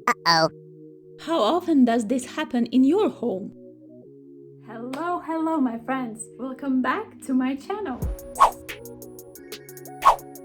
Uh-oh. How often does this happen in your home? Hello my friends, welcome back to my channel.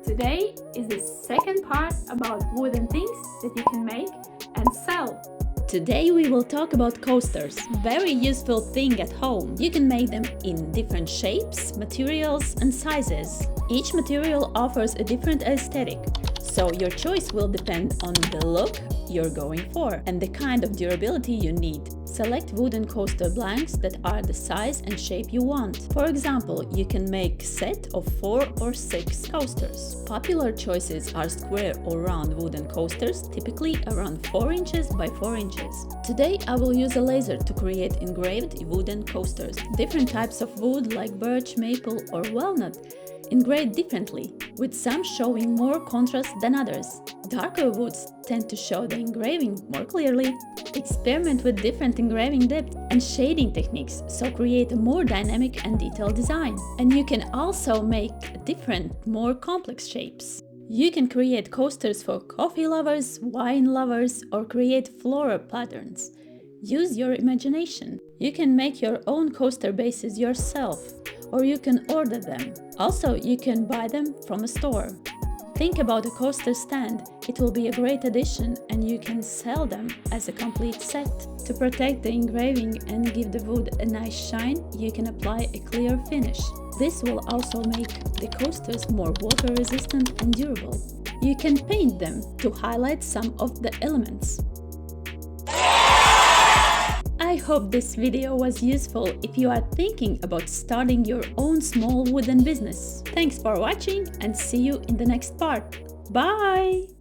Today is the second part about wooden things that you can make and sell. Today we will talk about coasters, very useful thing at home. You can make them in different shapes, materials and sizes. Each material offers a different aesthetic, so your choice will depend on the look you're going for and the kind of durability you need. Select wooden coaster blanks that are the size and shape you want. For example, you can make a set of 4 or 6 coasters. Popular choices are square or round wooden coasters, typically around 4 inches by 4 inches. Today I will use a laser to create engraved wooden coasters. Different types of wood like birch, maple or walnut engrave differently, with some showing more contrast than others. Darker woods tend to show the engraving more clearly. Experiment with different engraving depth and shading techniques, so create a more dynamic and detailed design. And you can also make different, more complex shapes. You can create coasters for coffee lovers, wine lovers, or create floral patterns. Use your imagination. You can make your own coaster bases yourself, or you can order them. Also, you can buy them from a store. Think about a coaster stand. It will be a great addition and you can sell them as a complete set. To protect the engraving and give the wood a nice shine, you can apply a clear finish. This will also make the coasters more water resistant and durable. You can paint them to highlight some of the elements. I hope this video was useful if you are thinking about starting your own small wooden business. Thanks for watching and see you in the next part. Bye!